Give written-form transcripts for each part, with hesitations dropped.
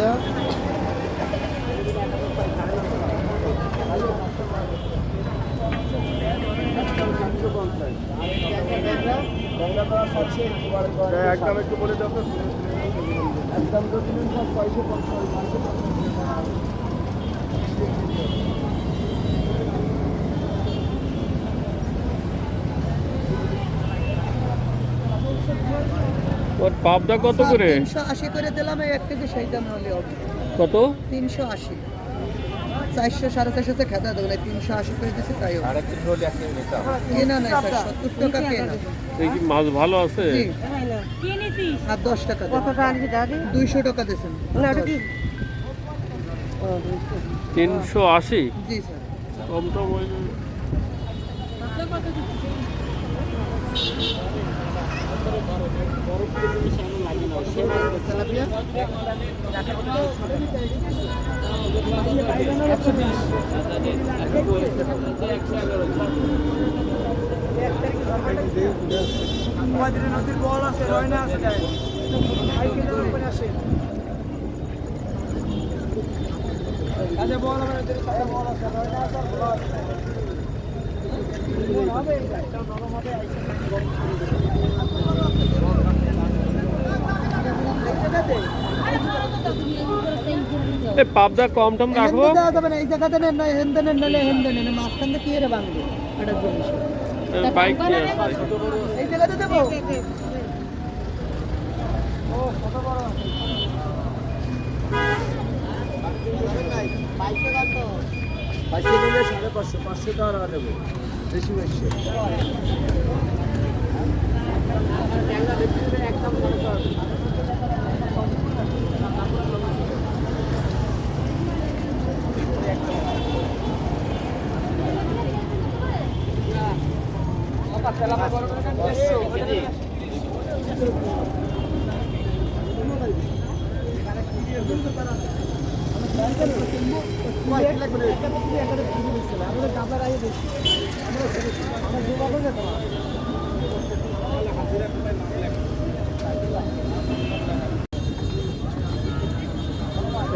দেওয়া একদম একটু বলে দাও তো একদম তো তুমি সব 550 ওর পাবদা কত করে? 380 করে দিলাম, এই 1 কেজি সেই দাম হলে হবে। কত? 380, 400 450 খেদা দেবো, 380 করে দিচ্ছি তাই হবে। কেনা নাই স্যার, 70 টাকা কেনা। এই কি মাছ ভালো আছে? জি আর 10 টাকা কত টাকা আনছি দাদি? 200 টাকা দিয়েছেন না এটা কি? 380। জি স্যার। কম তো ওই নদীর বল আছে, রয়না আছে, বল আছে, পাবদা কম টম রাখবো। এই জায়গাতে নেন না, হেনতে নেন, নাহলে হেনতে নেন, মাঝখান থেকে কি এর বাংলা এটা জিনিস বাইক নিয়ে আসবে। এই জায়গাতে দেবো। ও কত বড় বাইকে কত? বাইকে নিলে 550, 500 টাকা দেবো, বেশি বেশি। একদম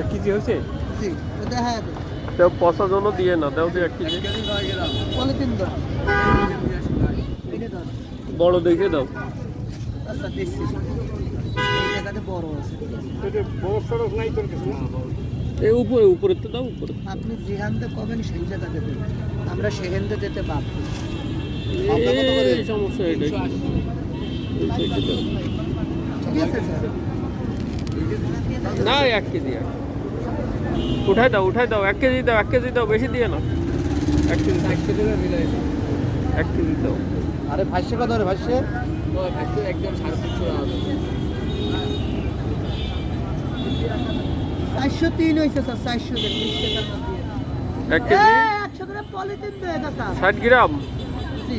এক কেজি হয়েছে? জি এটা হ্যাঁ তো পচা জন্য দিয়ে না দাও তো 1 কেজি। পলিথিন দাও, এটা দাও। বড় দেখে দাও। আচ্ছা দেখছি, এই জায়গাতে বড় আছে। বড় সড়ক নাই তোর কাছে না? এই উপরে উপরে তো দাও, উপরে। আপনি যেখানতে কবেন সেই জায়গাতে দেবেন, আমরা সেখানতে যেতে বাধ্য। এই সমস্যা এটাই। ঠিক আছে স্যার। না 1 কেজি উঠাই দাও, উঠাই দাও। 1 কেজি দাও, 1 কেজি দাও, বেশি দিয়ে না। 1 কেজি, 1 কেজি মিলাই 1 কেজি দাও। আরে ভাষ্য কত রে ভাষ্য? একদম 350 403 হয়েছে স্যার, 400 দেন, 20 টাকার মধ্যে। 1 কেজি 100 গ্রাম পলিথিন দেয় কাকা। 60 গ্রাম। জি